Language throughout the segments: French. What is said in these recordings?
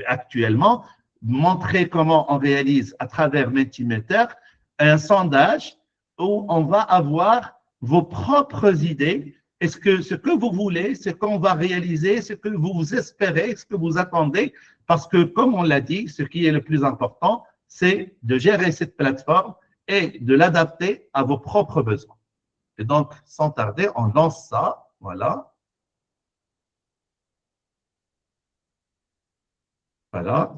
actuellement, montrer comment on réalise à travers Mentimeter un sondage où on va avoir vos propres idées. Est-ce que ce que vous voulez, ce qu'on va réaliser, ce que vous espérez, ce que vous attendez, parce que comme on l'a dit, ce qui est le plus important, c'est de gérer cette plateforme et de l'adapter à vos propres besoins. Et donc, sans tarder, on lance ça. Voilà. Voilà.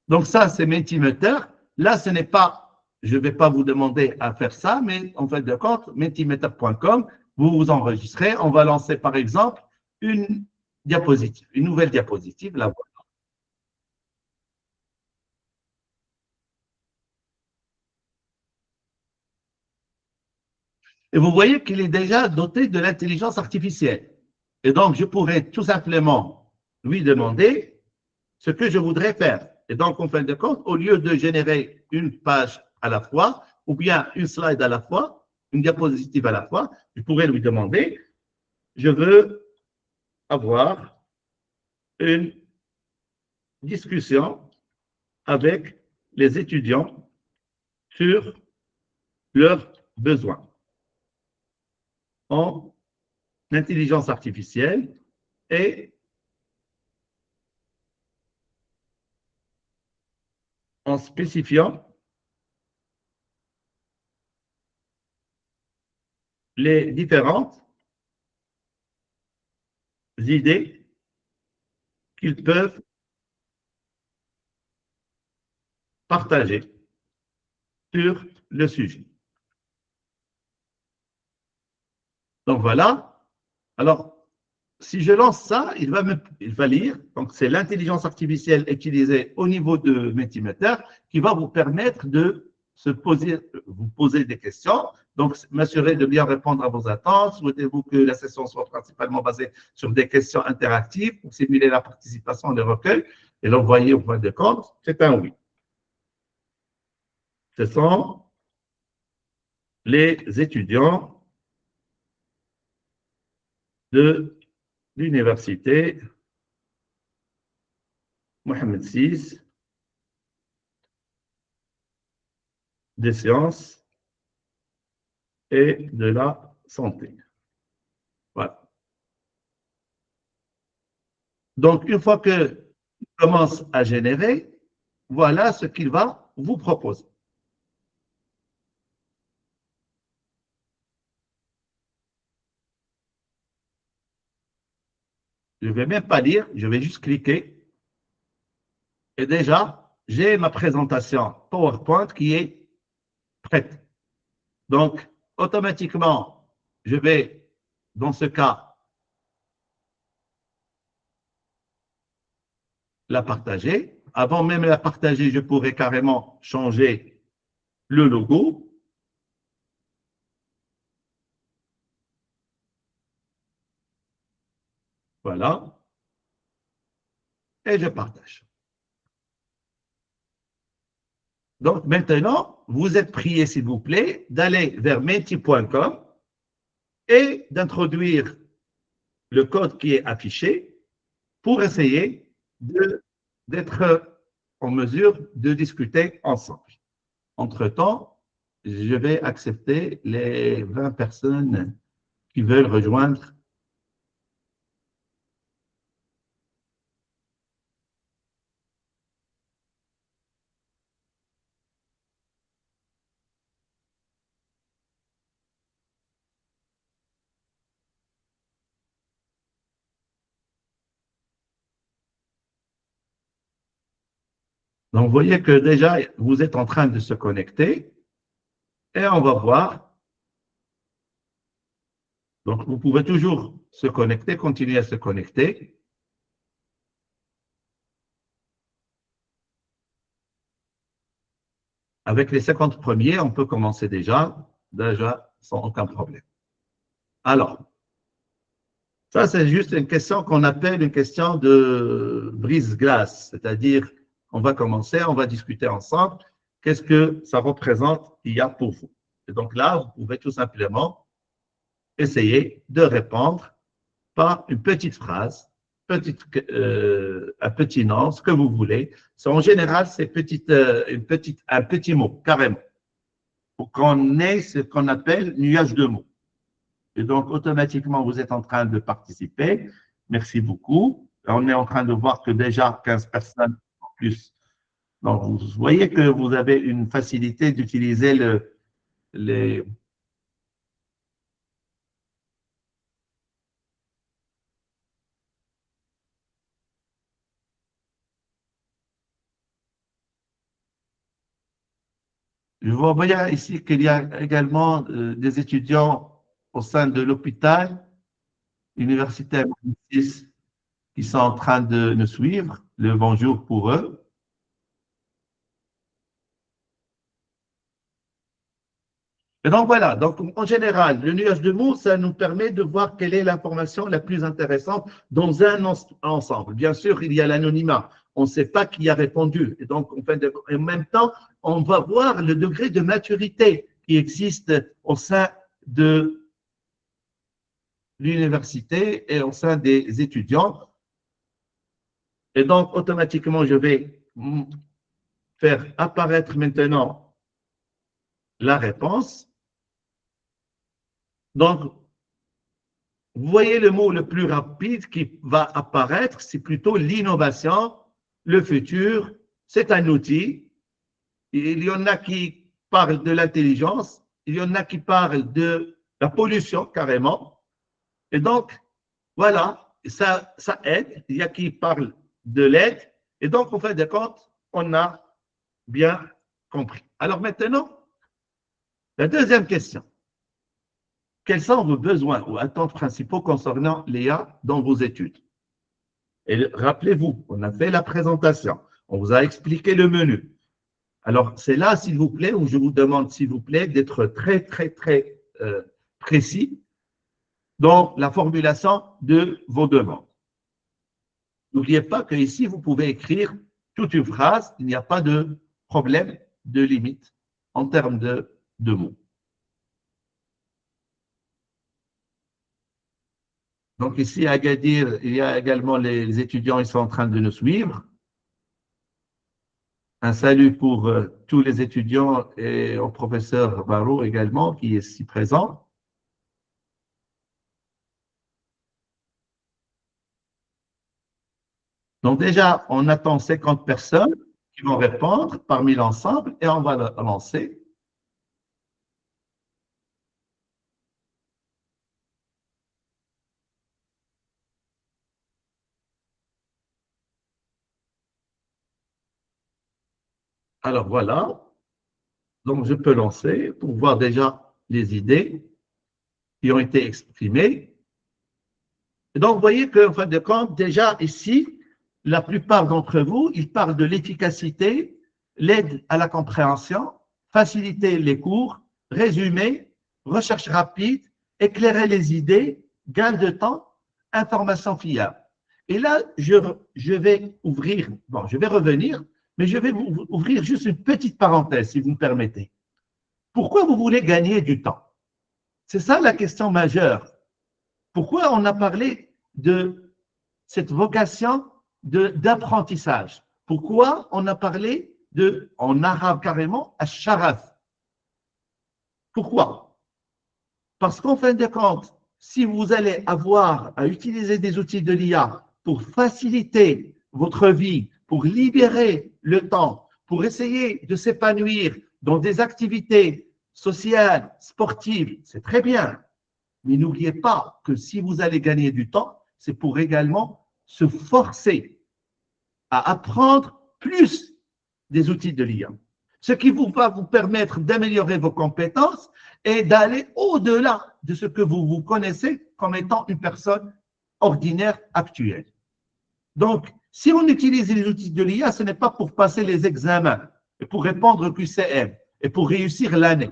Donc, ça, c'est Mentimeter. Là, ce n'est pas, je ne vais pas vous demander à faire ça, mais en fait de compte, mentimeter.com, vous vous enregistrez. On va lancer, par exemple, une diapositive, une nouvelle diapositive. Là, voilà. Et vous voyez qu'il est déjà doté de l'intelligence artificielle. Et donc, je pourrais tout simplement lui demander ce que je voudrais faire. Et donc, en fin de compte, au lieu de générer une page à la fois, ou bien une slide à la fois, une diapositive à la fois, je pourrais lui demander, je veux avoir une discussion avec les étudiants sur leurs besoins en intelligence artificielle et en spécifiant les différentes idées qu'ils peuvent partager sur le sujet. Donc voilà. Alors, si je lance ça, il va lire. Donc, c'est l'intelligence artificielle utilisée au niveau de Mentimeter qui va vous permettre de vous poser des questions. Donc, m'assurer de bien répondre à vos attentes. Souhaitez-vous que la session soit principalement basée sur des questions interactives pour simuler la participation des recueils et l'envoyer au point de compte? C'est un oui. Ce sont les étudiants de l'université Mohamed VI des sciences et de la santé. Voilà. Donc, une fois qu'il commence à générer, voilà ce qu'il va vous proposer. Je ne vais même pas lire, je vais juste cliquer. Et déjà, j'ai ma présentation PowerPoint qui est prête. Donc, automatiquement, je vais, dans ce cas, la partager. Avant même de la partager, je pourrais carrément changer le logo. Voilà. Et je partage. Donc maintenant, vous êtes prié, s'il vous plaît, d'aller vers menti.com et d'introduire le code qui est affiché pour essayer d'être en mesure de discuter ensemble. Entre-temps, je vais accepter les 20 personnes qui veulent rejoindre. Donc, vous voyez que déjà, vous êtes en train de se connecter et on va voir. Donc, vous pouvez toujours se connecter, continuer à se connecter. Avec les 50 premiers, on peut commencer déjà sans aucun problème. Alors, ça, c'est juste une question qu'on appelle une question de brise-glace, c'est-à-dire, on va commencer, on va discuter ensemble, qu'est-ce que ça représente il y a pour vous. Et donc là, vous pouvez tout simplement essayer de répondre par une petite phrase un petit nom, ce que vous voulez. En général, c'est un petit mot, carrément, pour qu'on ait ce qu'on appelle nuage de mots. Et donc, automatiquement, vous êtes en train de participer. Merci beaucoup. On est en train de voir que déjà 15 personnes en plus. Donc, vous voyez que vous avez une facilité d'utiliser les. Je vois bien ici qu'il y a également des étudiants au sein de l'hôpital universitaire qui sont en train de nous suivre. Le bonjour pour eux. Et donc voilà, donc en général, le nuage de mots, ça nous permet de voir quelle est l'information la plus intéressante dans un ensemble. Bien sûr, il y a l'anonymat. On ne sait pas qui a répondu. Et donc, en même temps, on va voir le degré de maturité qui existe au sein de l'université et au sein des étudiants. Et donc, automatiquement, je vais faire apparaître maintenant la réponse. Donc, vous voyez le mot le plus rapide qui va apparaître, c'est plutôt l'innovation, le futur, c'est un outil. Il y en a qui parlent de l'intelligence, il y en a qui parlent de la pollution carrément. Et donc, voilà, ça aide. Il y a qui parlent de l'aide. Et donc, en fin de compte, on a bien compris. Alors maintenant, la deuxième question. Quels sont vos besoins ou attentes principaux concernant l'IA dans vos études? Et rappelez-vous, on a fait la présentation, on vous a expliqué le menu. Alors, c'est là, s'il vous plaît, où je vous demande, s'il vous plaît, d'être très, très, très précis dans la formulation de vos demandes. N'oubliez pas qu'ici, vous pouvez écrire toute une phrase, il n'y a pas de problème de limite en termes de mots. Donc ici, à Agadir, il y a également les étudiants, ils sont en train de nous suivre. Un salut pour tous les étudiants et au professeur Barreau également, qui est ici présent. Donc déjà, on attend 50 personnes qui vont répondre parmi l'ensemble et on va lancer. Alors voilà, donc je peux lancer pour voir déjà les idées qui ont été exprimées. Et donc, vous voyez qu'en fin de compte, déjà ici, la plupart d'entre vous, ils parlent de l'efficacité, l'aide à la compréhension, faciliter les cours, résumer, recherche rapide, éclairer les idées, gain de temps, information fiable. Et là, je vais ouvrir, bon, je vais revenir, mais je vais vous ouvrir juste une petite parenthèse, si vous me permettez. Pourquoi vous voulez gagner du temps? C'est ça la question majeure. Pourquoi on a parlé de cette vocation d'apprentissage? Pourquoi on a parlé en arabe carrément, al-sharaf? Pourquoi? Parce qu'en fin de compte, si vous allez avoir à utiliser des outils de l'IA pour faciliter votre vie, pour libérer le temps, pour essayer de s'épanouir dans des activités sociales, sportives, c'est très bien. Mais n'oubliez pas que si vous allez gagner du temps, c'est pour également se forcer à apprendre plus des outils de l'IA. Ce qui va vous permettre d'améliorer vos compétences et d'aller au-delà de ce que vous connaissez comme étant une personne ordinaire actuelle. Donc, si on utilise les outils de l'IA, ce n'est pas pour passer les examens et pour répondre au QCM et pour réussir l'année.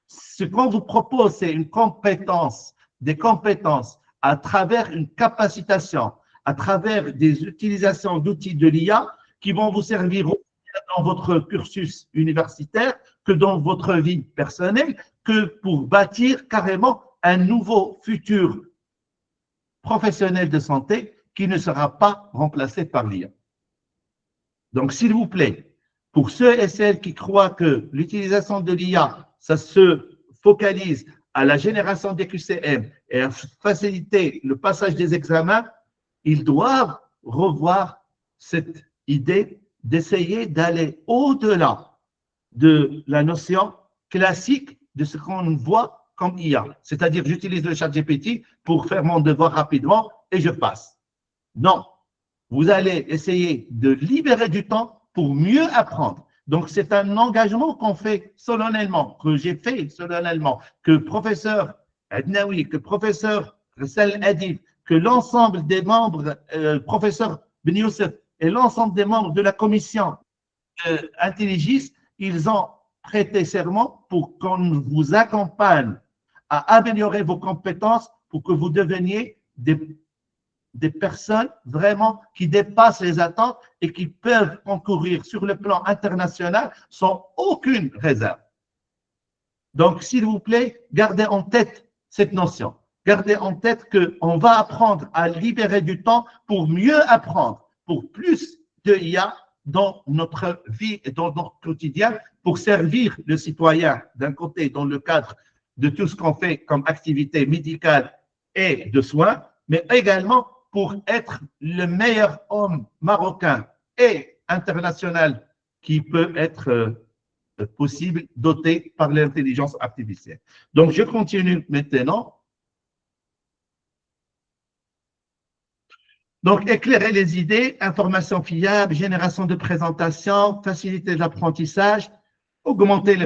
Ce qu'on vous propose, c'est une compétence, des compétences à travers une capacitation, à travers des utilisations d'outils de l'IA qui vont vous servir dans votre cursus universitaire que dans votre vie personnelle, que pour bâtir carrément un nouveau futur professionnel de santé qui ne sera pas remplacé par l'IA. Donc, s'il vous plaît, pour ceux et celles qui croient que l'utilisation de l'IA, ça se focalise à la génération des QCM et à faciliter le passage des examens, ils doivent revoir cette idée d'essayer d'aller au-delà de la notion classique de ce qu'on voit comme IA. C'est-à-dire, j'utilise le chat GPT pour faire mon devoir rapidement et je passe. Non, vous allez essayer de libérer du temps pour mieux apprendre. Donc, c'est un engagement qu'on fait solennellement, que j'ai fait solennellement, que professeur Adnaoui, que professeur Ressel Adib, que l'ensemble des membres, professeur Ben Youssef et l'ensemble des membres de la commission Intelligis, ils ont prêté serment pour qu'on vous accompagne à améliorer vos compétences pour que vous deveniez des personnes vraiment qui dépassent les attentes et qui peuvent concourir sur le plan international sans aucune réserve. Donc, s'il vous plaît, gardez en tête cette notion. Gardez en tête qu'on va apprendre à libérer du temps pour mieux apprendre, pour plus de IA dans notre vie et dans notre quotidien, pour servir le citoyen d'un côté dans le cadre de tout ce qu'on fait comme activité médicale et de soins, mais également pour être le meilleur homme marocain et international qui peut être possible, doté par l'intelligence artificielle. Donc, je continue maintenant. Donc, éclairer les idées, information fiable, génération de présentation, faciliter l'apprentissage, augmenter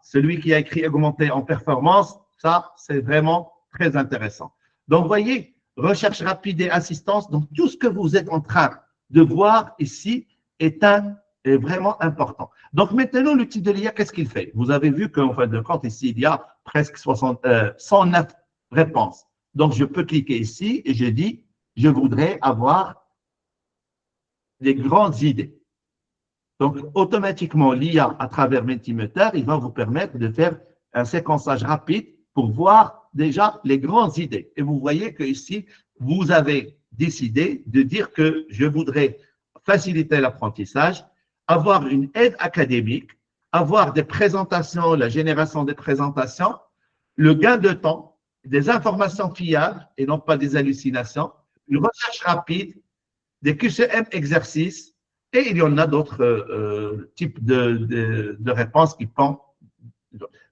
celui qui a écrit augmenter en performance, ça, c'est vraiment très intéressant. Donc, vous voyez, recherche rapide et assistance, donc tout ce que vous êtes en train de voir ici est vraiment important. Donc, maintenant, l'outil de l'IA, qu'est-ce qu'il fait? Vous avez vu qu'en fin de compte, ici, il y a presque 109 réponses. Donc, je peux cliquer ici et je dis, je voudrais avoir des grandes idées. Donc, automatiquement, l'IA, à travers Mentimeter, il va vous permettre de faire un séquençage rapide pour voir déjà les grandes idées. Et vous voyez que ici, vous avez décidé de dire que je voudrais faciliter l'apprentissage, avoir une aide académique, avoir des présentations, la génération des présentations, le gain de temps, des informations fiables et non pas des hallucinations, une recherche rapide, des QCM exercices, et il y en a d'autres types de réponses qui font.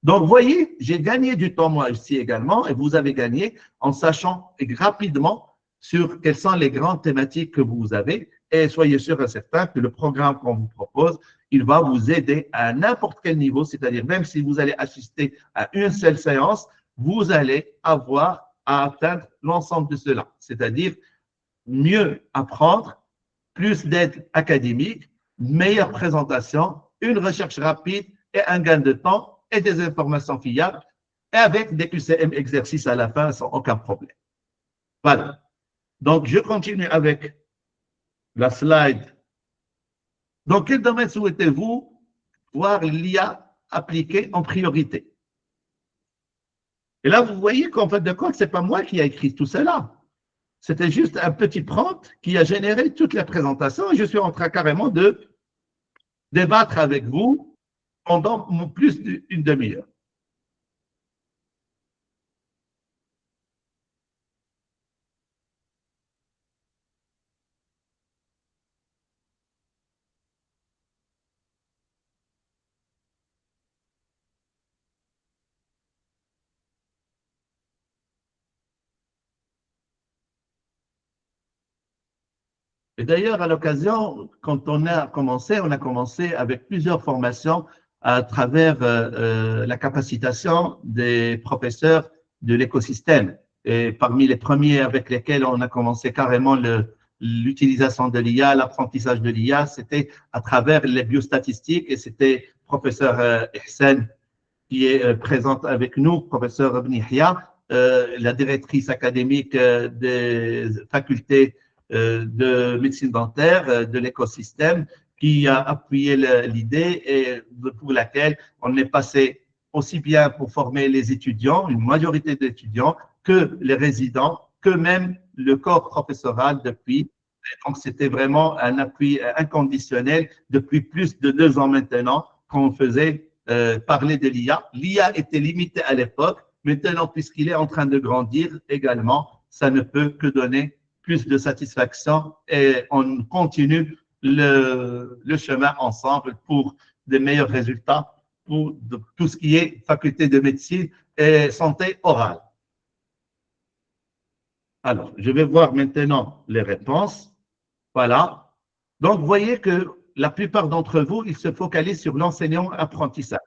Donc, vous voyez, j'ai gagné du temps moi ici également, et vous avez gagné en sachant rapidement sur quelles sont les grandes thématiques que vous avez, et soyez sûr et certain que le programme qu'on vous propose, il va vous aider à n'importe quel niveau, c'est-à-dire même si vous allez assister à une seule séance, vous allez avoir à atteindre l'ensemble de cela, c'est-à-dire mieux apprendre, plus d'aide académique, meilleure présentation, une recherche rapide et un gain de temps et des informations fiables et avec des QCM exercices à la fin sans aucun problème. Voilà. Donc, je continue avec la slide. Dans quel domaine souhaitez-vous voir l'IA appliquée en priorité? Et là, vous voyez qu'en fait de compte, ce n'est pas moi qui ai écrit tout cela. C'était juste un petit prompt qui a généré toutes les présentations et je suis en train carrément de débattre avec vous pendant plus d'une demi-heure. Et d'ailleurs, à l'occasion, quand on a commencé avec plusieurs formations à travers la capacitation des professeurs de l'écosystème. Et parmi les premiers avec lesquels on a commencé carrément l'utilisation de l'IA, l'apprentissage de l'IA, c'était à travers les biostatistiques et c'était professeur Ihsan qui est présente avec nous, professeur Ibn Yahya, la directrice académique des facultés de médecine dentaire, de l'écosystème, qui a appuyé l'idée et pour laquelle on est passé aussi bien pour former les étudiants, une majorité d'étudiants, que les résidents que même le corps professoral depuis. Donc, c'était vraiment un appui inconditionnel depuis plus de 2 ans maintenant qu'on faisait parler de l'IA. L'IA était limitée à l'époque. Maintenant, puisqu'il est en train de grandir également, ça ne peut que donner plus de satisfaction et on continue le chemin ensemble pour de meilleurs résultats pour tout ce qui est faculté de médecine et santé orale. Alors, je vais voir maintenant les réponses. Voilà. Donc, vous voyez que la plupart d'entre vous, ils se focalisent sur l'enseignant-apprentissage.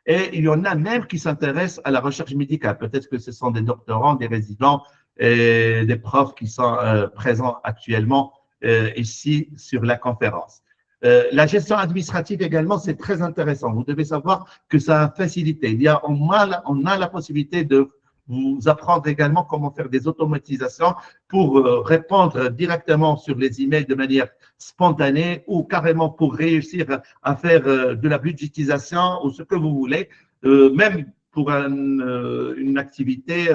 Et il y en a même qui s'intéressent à la recherche médicale. Peut-être que ce sont des doctorants, des résidents et des profs qui sont présents actuellement ici sur la conférence. La gestion administrative également, c'est très intéressant. Vous devez savoir que ça a facilité. On a la possibilité de vous apprendre également comment faire des automatisations pour répondre directement sur les emails de manière spontanée ou carrément pour réussir à faire de la budgétisation ou ce que vous voulez, même pour une activité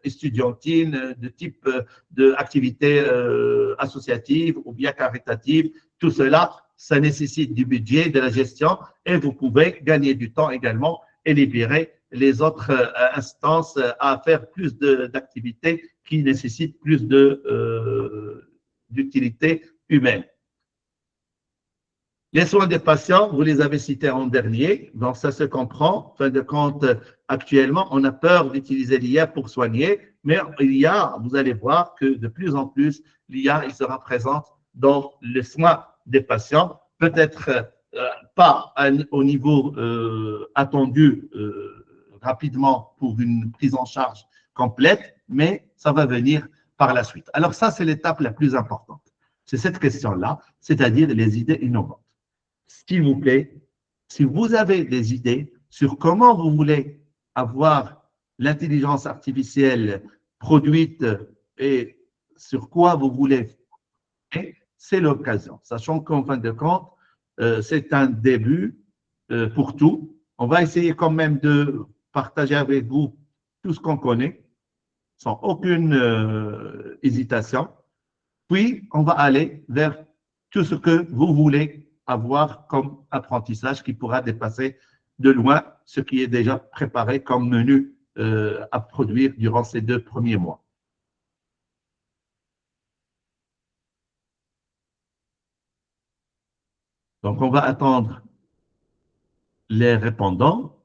estudiantine de type d'activité associative ou bien caritative. Tout cela, ça nécessite du budget, de la gestion et vous pouvez gagner du temps également et libérer les autres instances à faire plus d'activités qui nécessitent plus d'utilité humaine. Les soins des patients, vous les avez cités en dernier, donc ça se comprend. En fin de compte, actuellement, on a peur d'utiliser l'IA pour soigner, mais l'IA, vous allez voir que de plus en plus, l'IA, il sera présente dans les soins des patients, peut-être pas au niveau attendu rapidement pour une prise en charge complète, mais ça va venir par la suite. Alors ça, c'est l'étape la plus importante. C'est cette question-là, c'est-à-dire les idées innovantes. S'il vous plaît, si vous avez des idées sur comment vous voulez avoir l'intelligence artificielle produite et sur quoi vous voulez, c'est l'occasion. Sachant qu'en fin de compte, c'est un début pour tout. On va essayer quand même de partager avec vous tout ce qu'on connaît, sans aucune hésitation. Puis, on va aller vers tout ce que vous voulez avoir comme apprentissage qui pourra dépasser de loin ce qui est déjà préparé comme menu à produire durant ces 2 premiers mois. Donc, on va attendre les répondants.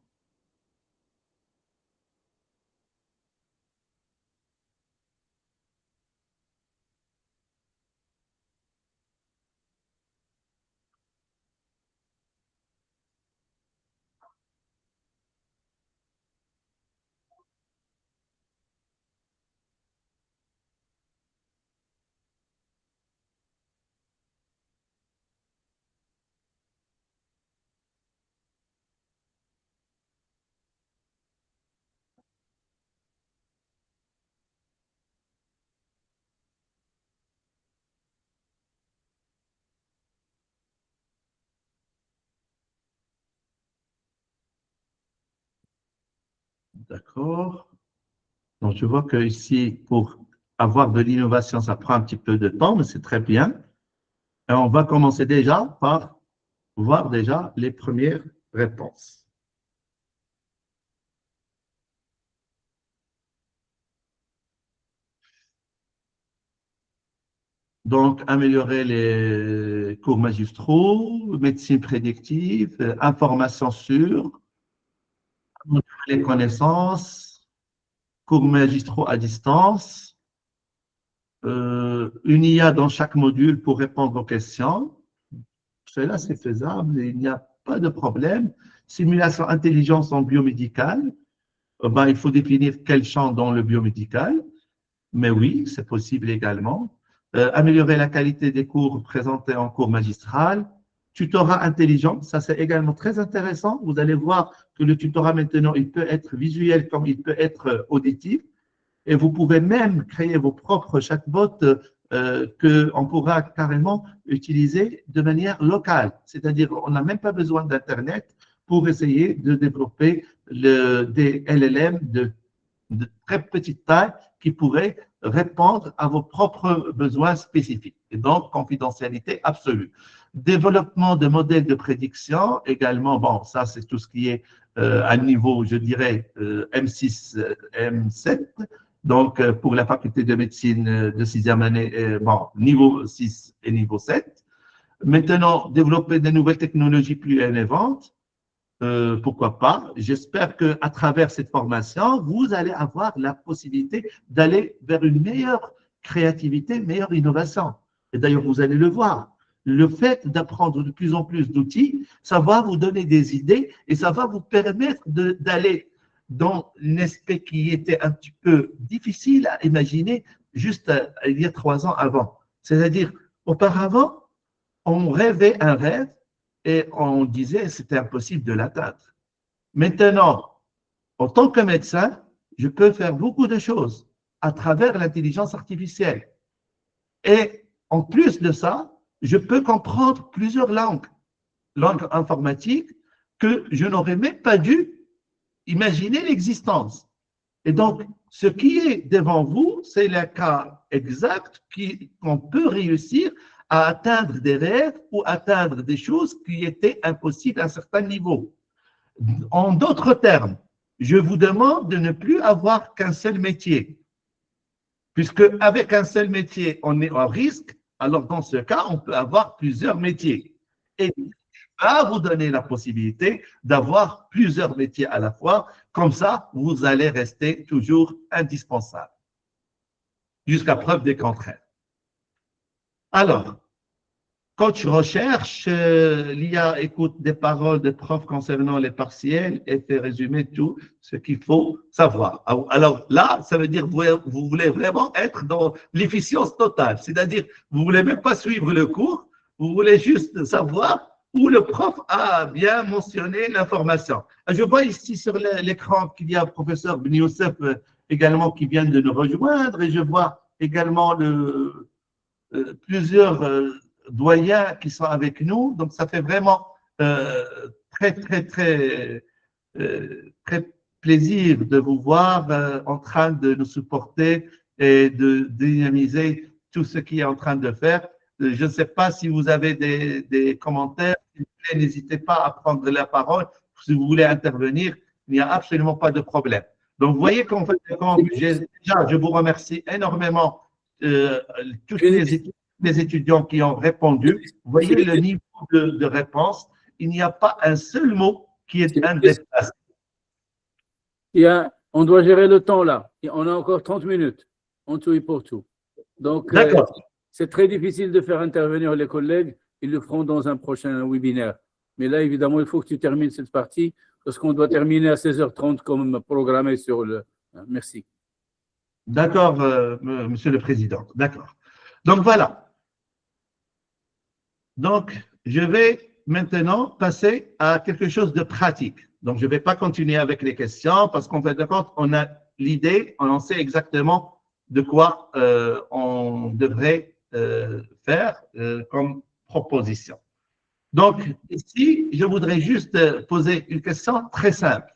D'accord. Donc, je vois que ici, pour avoir de l'innovation, ça prend un petit peu de temps, mais c'est très bien. Et on va commencer déjà par voir déjà les premières réponses. Donc, améliorer les cours magistraux, médecine prédictive, information sûre, les connaissances, cours magistraux à distance, une IA dans chaque module pour répondre aux questions. Cela, c'est faisable, il n'y a pas de problème. Simulation intelligence en biomédical, ben, il faut définir quel champ dans le biomédical, mais oui, c'est possible également. Améliorer la qualité des cours présentés en cours magistral. Tutorat intelligent, ça c'est également très intéressant. Vous allez voir que le tutorat maintenant, il peut être visuel comme il peut être auditif. Et vous pouvez même créer vos propres chatbots qu'on pourra carrément utiliser de manière locale. C'est-à-dire, on n'a même pas besoin d'Internet pour essayer de développer des LLM de de très petite taille qui pourraient répondre à vos propres besoins spécifiques. Et donc, confidentialité absolue. Développement de modèles de prédiction, également, bon, ça c'est tout ce qui est à niveau, je dirais, M6, M7. Donc, pour la faculté de médecine de sixième année, bon, niveau 6 et niveau 7. Maintenant, développer de nouvelles technologies plus innovantes, pourquoi pas. J'espère qu'à travers cette formation, vous allez avoir la possibilité d'aller vers une meilleure créativité, une meilleure innovation. Et d'ailleurs, vous allez le voir. Le fait d'apprendre de plus en plus d'outils, ça va vous donner des idées et ça va vous permettre d'aller dans un aspect qui était un petit peu difficile à imaginer juste il y a 3 ans avant. C'est-à-dire, auparavant, on rêvait un rêve et on disait que c'était impossible de l'atteindre. Maintenant, en tant que médecin, je peux faire beaucoup de choses à travers l'intelligence artificielle. Et en plus de ça, je peux comprendre plusieurs langues informatiques que je n'aurais même pas dû imaginer l'existence. Et donc, ce qui est devant vous, c'est le cas exact qu'on peut réussir à atteindre des rêves ou atteindre des choses qui étaient impossibles à un certain niveau. En d'autres termes, je vous demande de ne plus avoir qu'un seul métier, puisque avec un seul métier, on est en risque. Alors, dans ce cas, on peut avoir plusieurs métiers. Et à vous donner la possibilité d'avoir plusieurs métiers à la fois. Comme ça, vous allez rester toujours indispensable, jusqu'à preuve des contraires. Alors, coach recherche, l'IA écoute des paroles de profs concernant les partiels et fait résumer tout ce qu'il faut savoir. Alors là, ça veut dire que vous voulez vraiment être dans l'efficience totale, c'est-à-dire vous ne voulez même pas suivre le cours, vous voulez juste savoir où le prof a bien mentionné l'information. Je vois ici sur l'écran qu'il y a le professeur Ben Youssef également qui vient de nous rejoindre et je vois également plusieurs doyens qui sont avec nous. Donc, ça fait vraiment très plaisir de vous voir en train de nous supporter et de dynamiser tout ce qui est en train de faire. Je ne sais pas si vous avez des commentaires. N'hésitez pas à prendre la parole. Si vous voulez intervenir, il n'y a absolument pas de problème. Donc, vous voyez qu'en fait, déjà, je vous remercie énormément tous les étudiants qui ont répondu. Vous voyez le niveau de réponse. Il n'y a pas un seul mot qui est indépassé. On doit gérer le temps là. On a encore 30 minutes en tout et pour tout. Donc, c'est très difficile de faire intervenir les collègues. Ils le feront dans un prochain webinaire. Mais là, évidemment, il faut que tu termines cette partie parce qu'on doit terminer à 16h30 comme programmé sur le… Merci. D'accord, Monsieur le Président. D'accord. Donc, voilà. Donc, je vais maintenant passer à quelque chose de pratique. Donc, je ne vais pas continuer avec les questions parce qu'en fait de compte, on a l'idée, on sait exactement de quoi on devrait faire comme proposition. Donc, ici, je voudrais juste poser une question très simple.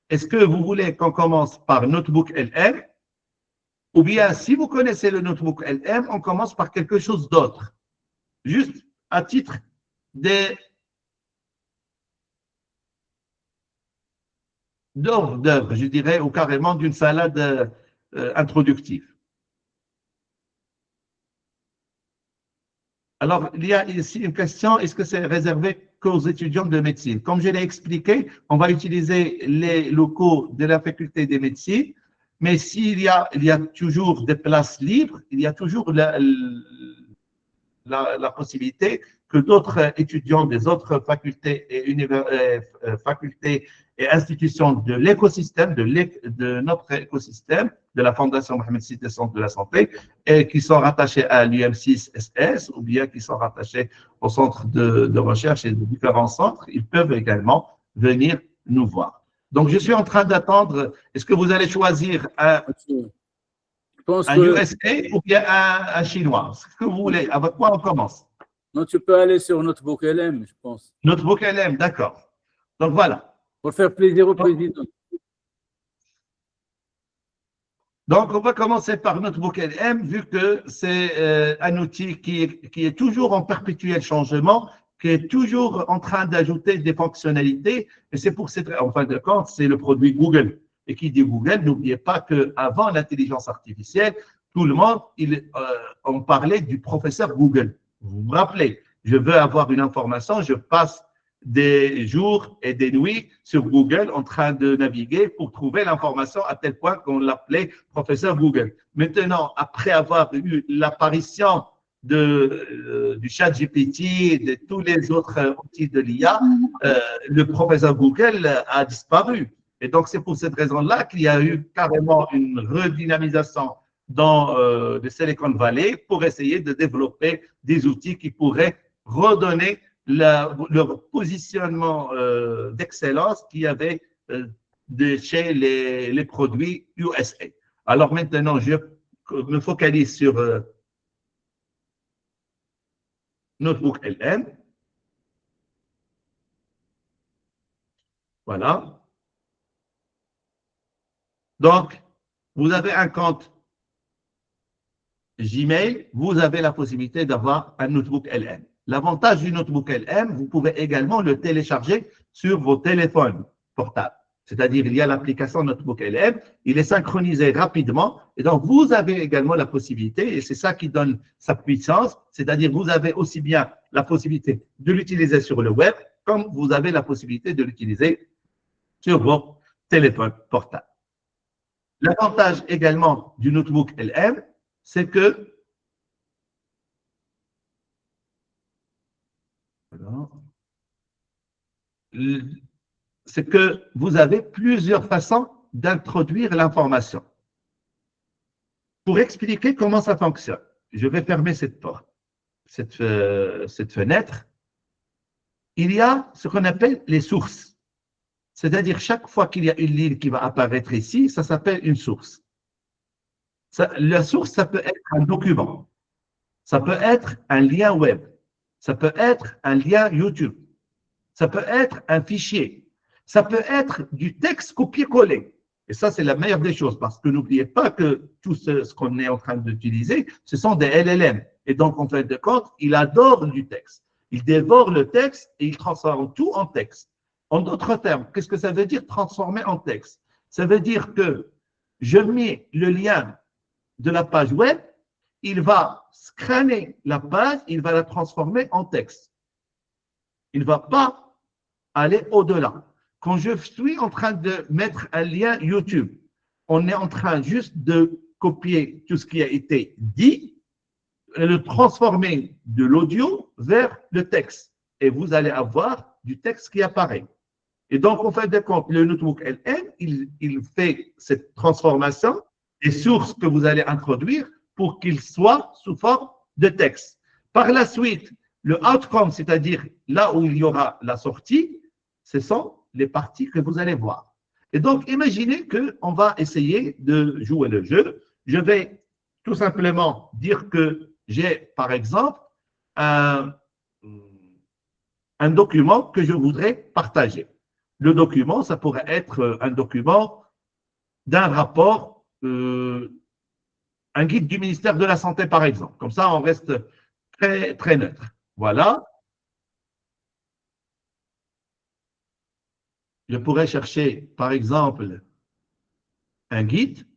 Est-ce que vous voulez qu'on commence par Notebook LM ou bien, si vous connaissez le Notebook LM, on commence par quelque chose d'autre, juste à titre d'œuvre, je dirais, ou carrément d'une salade introductive. Alors, il y a ici une question, est-ce que c'est réservé qu'aux étudiants de médecine? Comme je l'ai expliqué, on va utiliser les locaux de la faculté des médecines, mais il y a toujours des places libres, il y a toujours la possibilité que d'autres étudiants des autres facultés et institutions de l'écosystème, de notre écosystème, de la Fondation Mohamed VI des centres de la santé, et qui sont rattachés à l'UM6SS ou bien qui sont rattachés au centre de recherche et de différents centres, ils peuvent également venir nous voir. Donc, je suis en train d'attendre, est-ce que vous allez choisir un USA ou bien un chinois? Ce que vous voulez, avec quoi on commence? Non, tu peux aller sur Notebook LM, je pense. Notebook LM, d'accord. Donc, voilà. Pour faire plaisir au président. Donc, on va commencer par Notebook LM, vu que c'est un outil qui est toujours en perpétuel changement, qui est toujours en train d'ajouter des fonctionnalités. Et c'est pour cette, en fin de compte, c'est le produit Google. Et qui dit Google, n'oubliez pas qu'avant l'intelligence artificielle, tout le monde, on parlait du professeur Google. Vous vous rappelez, je veux avoir une information, je passe des jours et des nuits sur Google en train de naviguer pour trouver l'information à tel point qu'on l'appelait professeur Google. Maintenant, après avoir eu l'apparition du chat GPT et de tous les autres outils de l'IA, le professeur Google a disparu. Et donc, c'est pour cette raison-là qu'il y a eu carrément une redynamisation dans le Silicon Valley pour essayer de développer des outils qui pourraient redonner leur positionnement d'excellence qu'il y avait chez les produits USA. Alors maintenant, je me focalise sur Notebook LM. Voilà. Donc, vous avez un compte Gmail, vous avez la possibilité d'avoir un Notebook LM. L'avantage du Notebook LM, vous pouvez également le télécharger sur vos téléphones portables. C'est-à-dire, il y a l'application Notebook LM, il est synchronisé rapidement, et donc vous avez également la possibilité, et c'est ça qui donne sa puissance, c'est-à-dire vous avez aussi bien la possibilité de l'utiliser sur le web, comme vous avez la possibilité de l'utiliser sur vos téléphones portables. L'avantage également du Notebook LM, c'est que c'est que vous avez plusieurs façons d'introduire l'information. Pour expliquer comment ça fonctionne, je vais fermer cette porte, cette fenêtre. Il y a ce qu'on appelle les sources. C'est-à-dire, chaque fois qu'il y a une ligne qui va apparaître ici, ça s'appelle une source. La source, ça peut être un document, ça peut être un lien web, ça peut être un lien YouTube, ça peut être un fichier, ça peut être du texte copié-collé. Et ça, c'est la meilleure des choses, parce que n'oubliez pas que tout ce qu'on est en train d'utiliser, ce sont des LLM. Et donc, en fin de compte, il adore du texte. Il dévore le texte et il transforme tout en texte. En d'autres termes, qu'est-ce que ça veut dire transformer en texte? Ça veut dire que je mets le lien de la page web, il va scanner la page, il va la transformer en texte. Il ne va pas aller au-delà. Quand je suis en train de mettre un lien YouTube, on est en train juste de copier tout ce qui a été dit, et le transformer de l'audio vers le texte. Et vous allez avoir du texte qui apparaît. Et donc, en fin de compte, le Notebook LM, il fait cette transformation des sources que vous allez introduire pour qu'il soit sous forme de texte. Par la suite, le outcome, c'est-à-dire là où il y aura la sortie, ce sont les parties que vous allez voir. Et donc, imaginez qu'on va essayer de jouer le jeu. Je vais tout simplement dire que j'ai, par exemple, un document que je voudrais partager. Le document, ça pourrait être un document d'un rapport, un guide du ministère de la Santé, par exemple. Comme ça, on reste très, très neutre. Voilà. Je pourrais chercher, par exemple, un guide.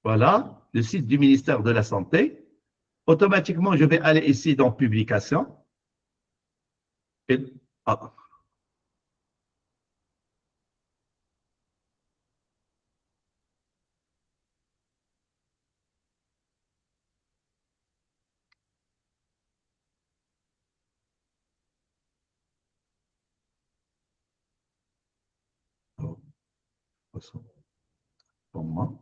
Voilà, le site du ministère de la Santé. Automatiquement, je vais aller ici dans Publication. Et, ah, oh, pour moi.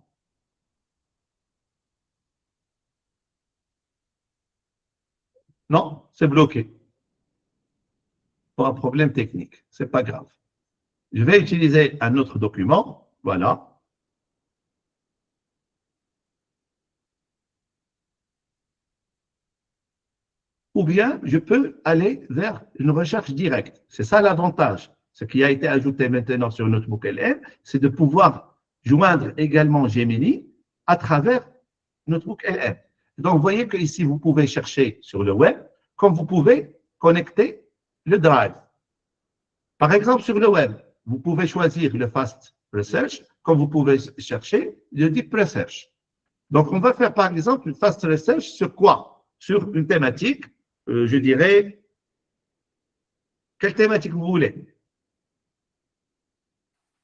Non, c'est bloqué. pour un problème technique. Ce n'est pas grave. Je vais utiliser un autre document. Voilà. Ou bien je peux aller vers une recherche directe. C'est ça l'avantage. Ce qui a été ajouté maintenant sur Notebook LM, c'est de pouvoir joindre également Gemini à travers Notebook LM. Donc, vous voyez qu'ici, vous pouvez chercher sur le web, comme vous pouvez connecter le Drive. Par exemple, sur le web, vous pouvez choisir le Fast Research, comme vous pouvez chercher le Deep Research. Donc, on va faire par exemple une Fast Research sur quoi? Sur une thématique, je dirais, quelle thématique vous voulez?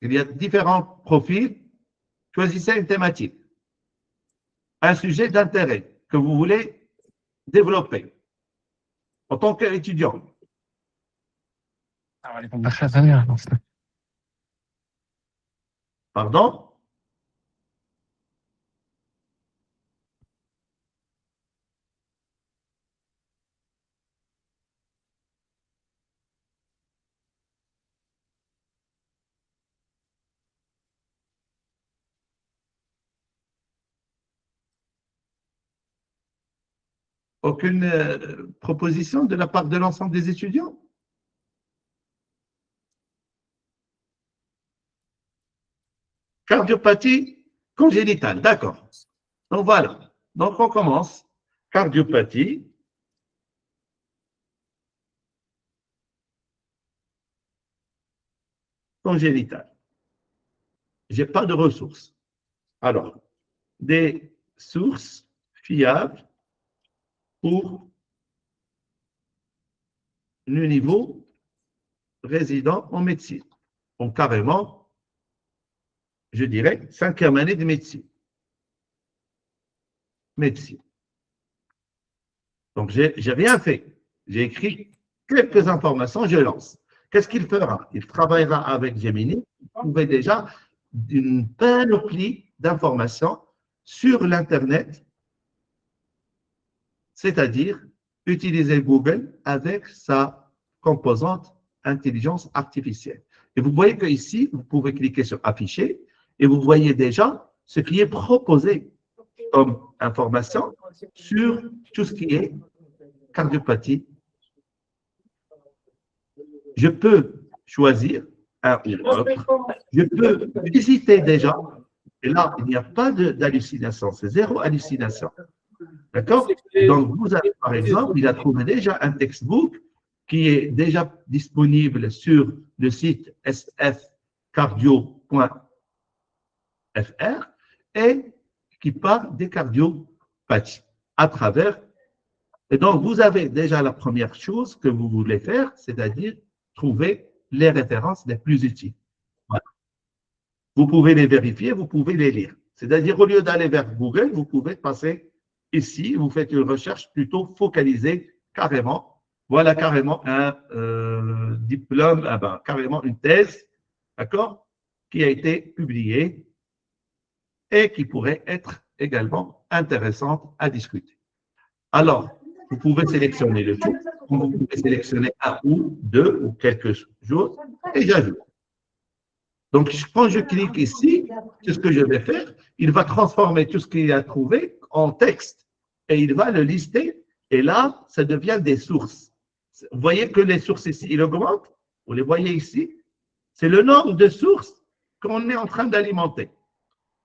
Il y a différents profils. Choisissez une thématique, un sujet d'intérêt que vous voulez développer en tant qu'étudiant. Pardon? Aucune proposition de la part de l'ensemble des étudiants? Cardiopathie congénitale, d'accord. Donc voilà. Donc on commence. Cardiopathie congénitale. Je n'ai pas de ressources. Alors, des sources fiables pour le niveau résident en médecine. Donc carrément, je dirais, 5e année de médecine. Médecine. Donc, j'ai rien fait. J'ai écrit quelques informations, je lance. Qu'est-ce qu'il fera? Il travaillera avec Gemini. Vous trouvez déjà une panoplie d'informations sur l'Internet, c'est-à-dire utiliser Google avec sa composante intelligence artificielle. Et vous voyez qu'ici, vous pouvez cliquer sur Afficher et vous voyez déjà ce qui est proposé comme information sur tout ce qui est cardiopathie. Je peux choisir un ou l'autre. Je peux visiter déjà. Et là, il n'y a pas d'hallucination. C'est zéro hallucination. D'accord? Donc, vous avez, par exemple, il a trouvé déjà un textbook qui est déjà disponible sur le site sfcardio.fr et qui parle des cardiopathies à travers. Et donc, vous avez déjà la première chose que vous voulez faire, c'est-à-dire trouver les références les plus utiles. Voilà. Vous pouvez les vérifier, vous pouvez les lire. C'est-à-dire, au lieu d'aller vers Google, vous pouvez passer ici, vous faites une recherche plutôt focalisée carrément. Voilà carrément un diplôme, carrément une thèse, d'accord, qui a été publiée et qui pourrait être également intéressante à discuter. Alors, vous pouvez sélectionner le tout, vous pouvez sélectionner un ou deux ou quelques jours et j'ajoute. Donc, quand je clique ici, c'est ce que je vais faire, il va transformer tout ce qu'il a trouvé en texte et il va le lister et là, ça devient des sources. Vous voyez que les sources ici, ils augmentent, vous les voyez ici, c'est le nombre de sources qu'on est en train d'alimenter.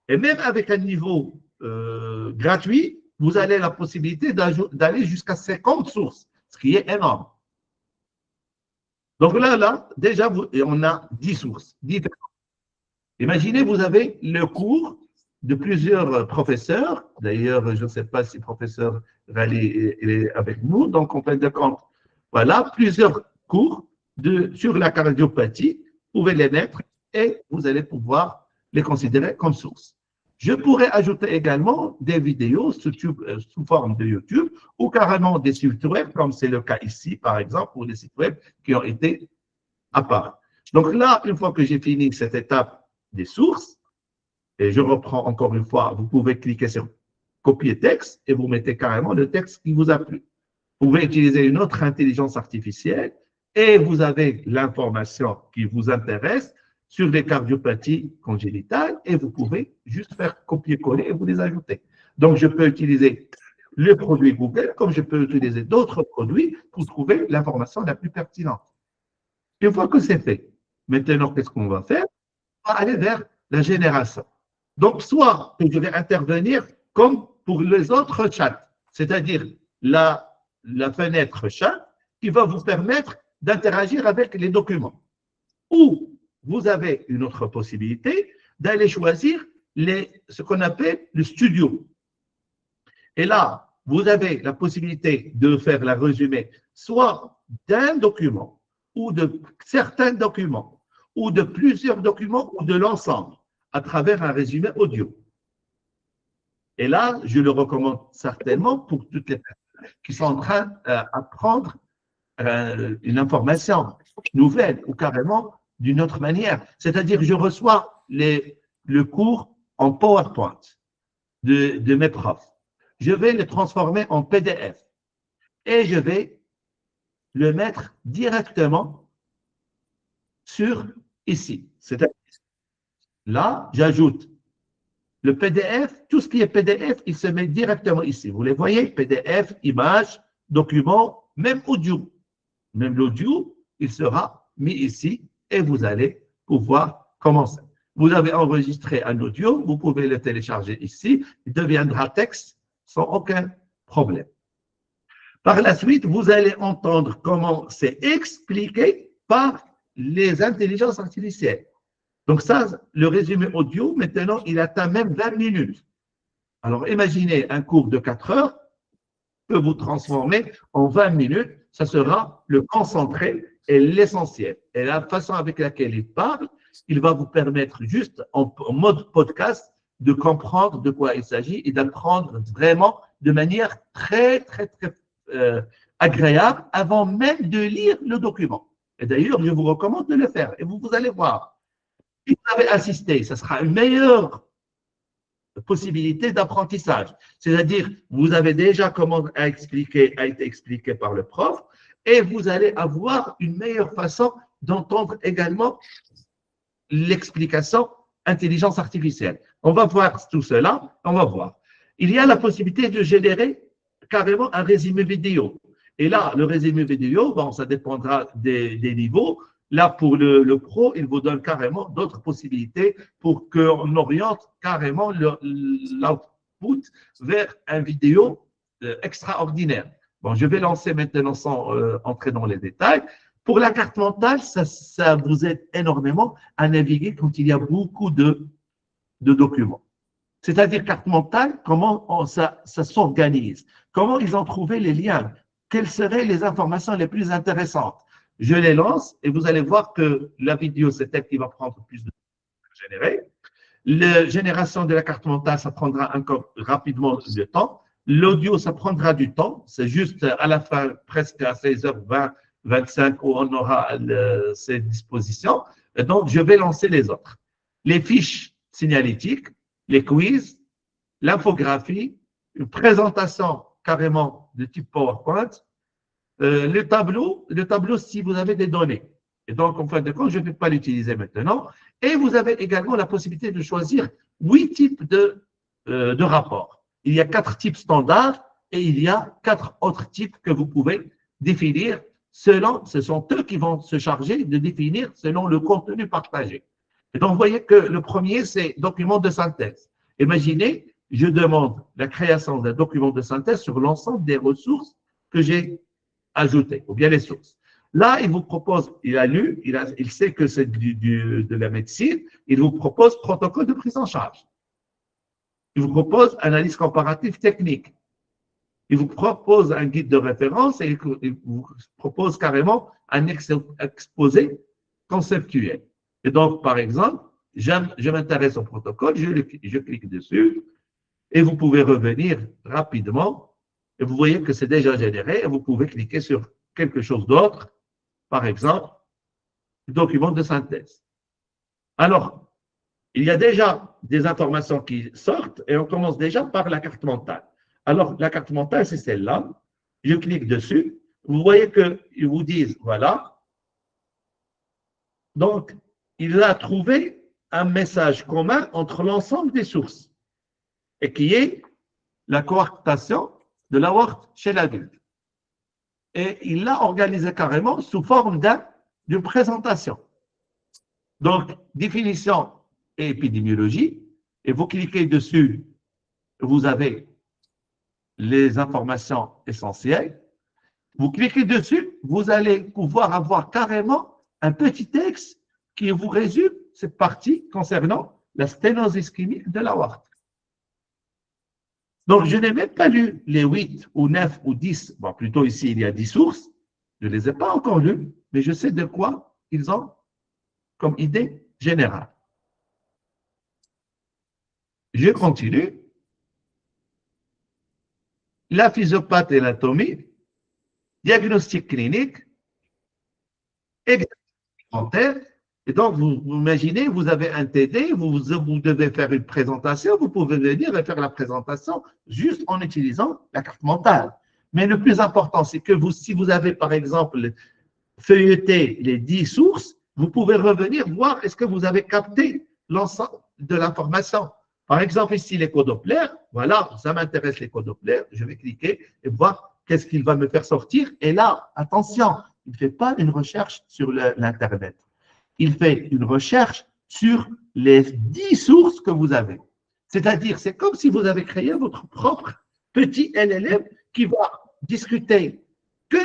Et même avec un niveau gratuit, vous avez la possibilité d'aller jusqu'à 50 sources, ce qui est énorme. Donc là, déjà, on a 10 sources différentes. Imaginez, vous avez le cours de plusieurs professeurs. D'ailleurs, je ne sais pas si le professeur Rally est avec nous. Donc, en fin de compte, voilà, plusieurs cours sur la cardiopathie. Vous pouvez les mettre et vous allez pouvoir les considérer comme sources. Je pourrais ajouter également des vidéos sous forme de YouTube ou carrément des sites web, comme c'est le cas ici, par exemple, ou des sites web qui ont été à part. Donc là, une fois que j'ai fini cette étape des sources, et je reprends encore une fois, vous pouvez cliquer sur copier texte et vous mettez carrément le texte qui vous a plu. Vous pouvez utiliser une autre intelligence artificielle et vous avez l'information qui vous intéresse sur les cardiopathies congénitales et vous pouvez juste faire copier-coller et vous les ajouter. Donc, je peux utiliser le produit Google comme je peux utiliser d'autres produits pour trouver l'information la plus pertinente. Une fois que c'est fait, maintenant, qu'est-ce qu'on va faire? On va aller vers la génération. Donc, soit je vais intervenir comme pour les autres chats, c'est-à-dire la fenêtre chat qui va vous permettre d'interagir avec les documents. Ou vous avez une autre possibilité d'aller choisir ce qu'on appelle le studio. Et là, vous avez la possibilité de faire la résumé soit d'un document ou de certains documents ou de plusieurs documents ou de l'ensemble à travers un résumé audio. Et là, je le recommande certainement pour toutes les personnes qui sont en train d'apprendre une information nouvelle ou carrément d'une autre manière. C'est-à-dire, je reçois le cours en PowerPoint de mes profs. Je vais le transformer en PDF et je vais le mettre directement sur ici. C'est-à-dire, là, j'ajoute le PDF, tout ce qui est PDF, il se met directement ici. Vous les voyez, PDF, images, documents, même audio. Même l'audio, il sera mis ici et vous allez pouvoir commencer. Vous avez enregistré un audio, vous pouvez le télécharger ici, il deviendra texte sans aucun problème. Par la suite, vous allez entendre comment c'est expliqué par les intelligences artificielles. Donc ça, le résumé audio, maintenant, il atteint même 20 minutes. Alors, imaginez un cours de 4 heures peut vous transformer en 20 minutes. Ça sera le concentré et l'essentiel. Et la façon avec laquelle il parle, il va vous permettre juste en mode podcast de comprendre de quoi il s'agit et d'apprendre vraiment de manière très agréable avant même de lire le document. Et d'ailleurs, je vous recommande de le faire. Et vous allez voir. Si vous avez assisté, ça sera une meilleure possibilité d'apprentissage. C'est-à-dire, vous avez déjà comment a été expliqué par le prof et vous allez avoir une meilleure façon d'entendre également l'explication intelligence artificielle. On va voir tout cela, on va voir. Il y a la possibilité de générer carrément un résumé vidéo. Et là, le résumé vidéo, bon, ça dépendra des niveaux. Là, pour le pro, il vous donne carrément d'autres possibilités pour qu'on oriente carrément l'output vers un vidéo extraordinaire. Bon, je vais lancer maintenant sans entrer dans les détails. Pour la carte mentale, ça vous aide énormément à naviguer quand il y a beaucoup de documents. C'est-à-dire carte mentale, comment ça s'organise, comment ils ont trouvé les liens, quelles seraient les informations les plus intéressantes. Je les lance et vous allez voir que la vidéo, c'est elle qui va prendre plus de temps à générer. La génération de la carte mentale, ça prendra encore rapidement du temps. L'audio, ça prendra du temps. C'est juste à la fin, presque à 16h20, 25, où on aura ces dispositions. Et donc, je vais lancer les autres. Les fiches signalétiques, les quiz, l'infographie, une présentation carrément de type PowerPoint, le tableau, si vous avez des données. Et donc, en fin de compte, je ne vais pas l'utiliser maintenant. Et vous avez également la possibilité de choisir 8 types de rapports. Il y a 4 types standards et il y a 4 autres types que vous pouvez définir selon, ce sont eux qui vont se charger de définir selon le contenu partagé. Et donc, vous voyez que le premier, c'est document de synthèse. Imaginez, je demande la création d'un document de synthèse sur l'ensemble des ressources que j'ai ajoutées, ou bien les sources. Là, il vous propose, il a lu, il sait que c'est de la médecine, il vous propose protocole de prise en charge. Il vous propose analyse comparative technique. Il vous propose un guide de référence et il vous propose carrément un exposé conceptuel. Et donc, par exemple, je m'intéresse au protocole, je clique dessus et vous pouvez revenir rapidement et vous voyez que c'est déjà généré et vous pouvez cliquer sur quelque chose d'autre, par exemple, document de synthèse. Alors, il y a déjà des informations qui sortent et on commence déjà par la carte mentale. Alors, la carte mentale, c'est celle-là. Je clique dessus. Vous voyez qu'ils vous disent, voilà, Donc, il a trouvé un message commun entre l'ensemble des sources et qui est la coarctation de l'aorte chez l'adulte. Et il l'a organisé carrément sous forme d'une présentation. Donc, définition et épidémiologie, et vous cliquez dessus, vous avez les informations essentielles. Vous cliquez dessus, vous allez pouvoir avoir carrément un petit texte qui vous résume cette partie concernant la sténose ischémique de l'aorte. Donc, je n'ai même pas lu les 8 ou 9 ou 10, bon, plutôt ici, il y a 10 sources. Je ne les ai pas encore lues, mais je sais de quoi ils ont comme idée générale. Je continue. La physiopathie et l'anatomie, diagnostic clinique, examen. Et donc, vous imaginez, vous avez un TD, vous devez faire une présentation, vous pouvez venir et faire la présentation juste en utilisant la carte mentale. Mais le plus important, c'est que si vous avez, par exemple, feuilleté les 10 sources, vous pouvez revenir voir est-ce que vous avez capté l'ensemble de l'information. Par exemple, ici, l'écho Doppler, voilà, ça m'intéresse l'écho Doppler, je vais cliquer et voir qu'est-ce qu'il va me faire sortir. Et là, attention, il ne fait pas une recherche sur l'Internet. Il fait une recherche sur les 10 sources que vous avez. C'est-à-dire, c'est comme si vous avez créé votre propre petit LLM qui va discuter que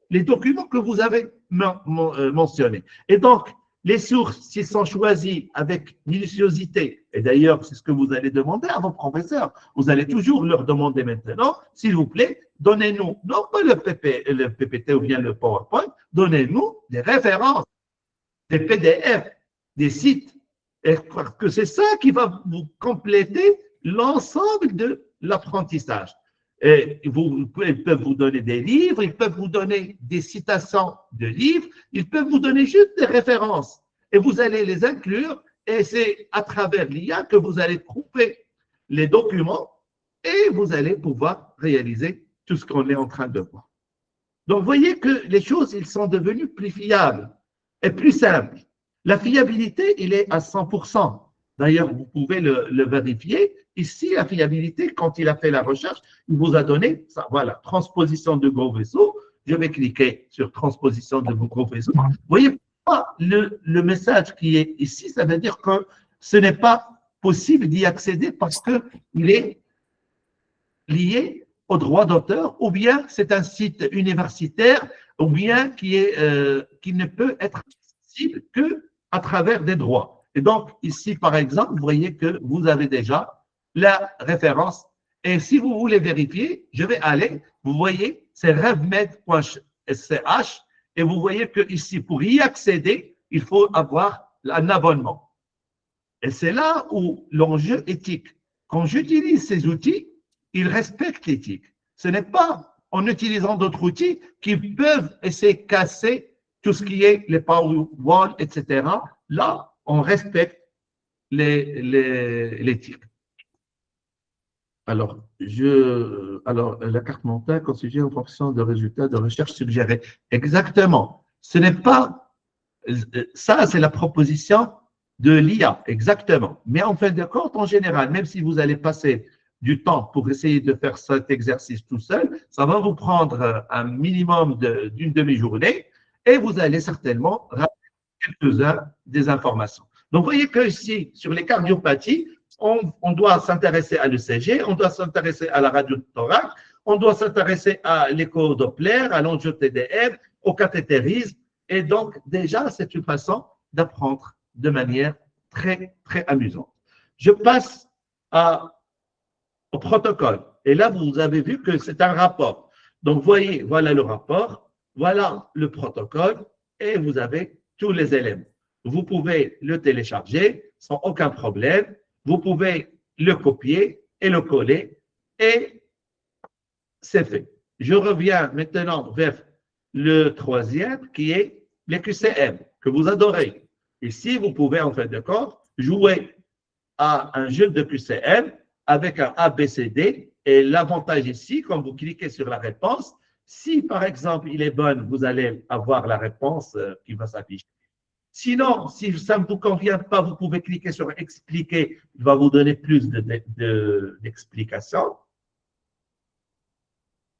les documents que vous avez mentionnés. Et donc, les sources, s'ils sont choisis avec minutiosité, et d'ailleurs, c'est ce que vous allez demander à vos professeurs, vous allez toujours leur demander maintenant, s'il vous plaît, donnez-nous, non pas le PPT ou bien le PowerPoint, donnez-nous des références, des PDF, des sites, parce que c'est ça qui va vous compléter l'ensemble de l'apprentissage. Et ils peuvent vous donner des livres, ils peuvent vous donner des citations de livres, ils peuvent vous donner juste des références. Et vous allez les inclure, et c'est à travers l'IA que vous allez trouver les documents et vous allez pouvoir réaliser tout ce qu'on est en train de voir. Donc, vous voyez que les choses, ils sont devenues plus fiables et plus simples. La fiabilité, il est à 100%. D'ailleurs, vous pouvez le vérifier. Ici, la fiabilité, quand il a fait la recherche, il vous a donné ça. Voilà, transposition de gros vaisseaux. Je vais cliquer sur transposition de gros vaisseaux. Vous voyez, le message qui est ici, ça veut dire que ce n'est pas possible d'y accéder parce qu'il est lié au droit d'auteur, ou bien c'est un site universitaire, ou bien qui ne peut être accessible qu'à travers des droits. Et donc, ici, par exemple, vous voyez que vous avez déjà la référence. Et si vous voulez vérifier, je vais aller, vous voyez, c'est revmed.sch, et vous voyez que ici, pour y accéder, il faut avoir un abonnement. Et c'est là où l'enjeu éthique. Quand j'utilise ces outils, ils respectent l'éthique. Ce n'est pas en utilisant d'autres outils qui peuvent essayer de casser tout ce qui est les firewalls, etc. Là, on respecte l'éthique. Alors, la carte mentale constituée en fonction de résultats de recherche suggérés. Exactement. Ce n'est pas… Ça, c'est la proposition de l'IA, exactement. Mais en fin de compte, en général, même si vous allez passer du temps pour essayer de faire cet exercice tout seul, ça va vous prendre un minimum d'une demi-journée et vous allez certainement rappeler quelques-uns des informations. Donc, vous voyez que ici, sur les cardiopathies, on doit s'intéresser à l'ECG, on doit s'intéresser à la radio de thorax, on doit s'intéresser à l'écho Doppler, à l'angio-TDF, au cathétérisme. Et donc, déjà, c'est une façon d'apprendre de manière très, très amusante. Je passe au protocole. Et là, vous avez vu que c'est un rapport. Donc, voyez, voilà le rapport, voilà le protocole, et vous avez tous les éléments. Vous pouvez le télécharger sans aucun problème. Vous pouvez le copier et le coller, et c'est fait. Je reviens maintenant vers le troisième, qui est les QCM, que vous adorez. Ici, vous pouvez, en fait de compte, jouer à un jeu de QCM avec un ABCD. Et l'avantage ici, quand vous cliquez sur la réponse, si par exemple il est bon, vous allez avoir la réponse qui va s'afficher. Sinon, si ça ne vous convient pas, vous pouvez cliquer sur expliquer. Il va vous donner plus d'explications.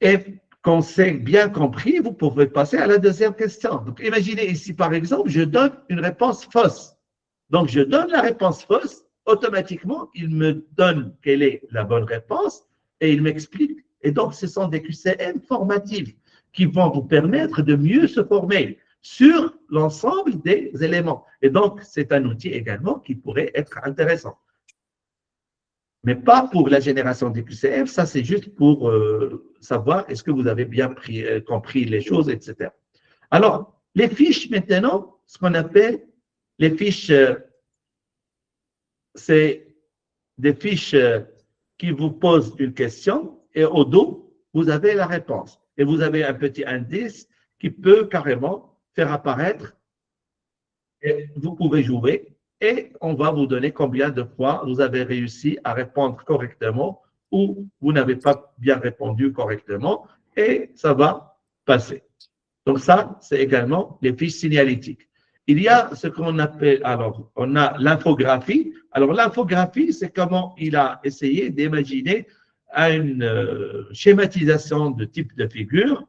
Et quand c'est bien compris, vous pouvez passer à la deuxième question. Donc, imaginez ici, par exemple, je donne une réponse fausse. Donc, je donne la réponse fausse. Automatiquement, il me donne quelle est la bonne réponse et il m'explique. Et donc, ce sont des QCM formatifs qui vont vous permettre de mieux se former sur l'ensemble des éléments. Et donc, c'est un outil également qui pourrait être intéressant. Mais pas pour la génération des QCM, ça c'est juste pour savoir est-ce que vous avez bien compris les choses, etc. Alors, les fiches maintenant, ce qu'on appelle les fiches, c'est des fiches qui vous posent une question et au dos, vous avez la réponse. Et vous avez un petit indice qui peut carrément faire apparaître et vous pouvez jouer et on va vous donner combien de fois vous avez réussi à répondre correctement ou vous n'avez pas bien répondu correctement et ça va passer. Donc ça, c'est également les fiches signalétiques. Il y a ce qu'on appelle, alors, on a l'infographie. Alors, l'infographie, c'est comment il a essayé d'imaginer une schématisation de type de figure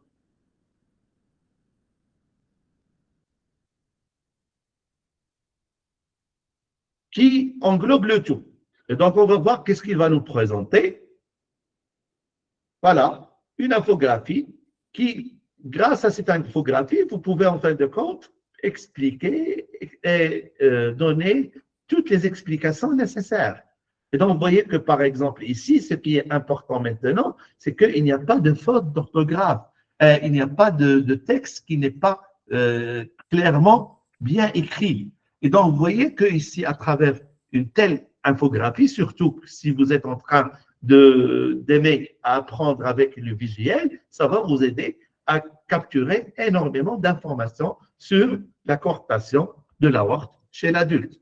qui englobe le tout. Et donc, on va voir qu'est-ce qu'il va nous présenter. Voilà, une infographie qui, grâce à cette infographie, vous pouvez en fin de compte expliquer et donner toutes les explications nécessaires. Et donc, vous voyez que, par exemple, ici, ce qui est important maintenant, c'est qu'il n'y a pas de faute d'orthographe. Il n'y a pas de texte qui n'est pas clairement bien écrit. Et donc, vous voyez que ici, à travers une telle infographie, surtout si vous êtes en train d'aimer apprendre avec le visuel, ça va vous aider à capturer énormément d'informations sur la coarctation de l'aorte chez l'adulte.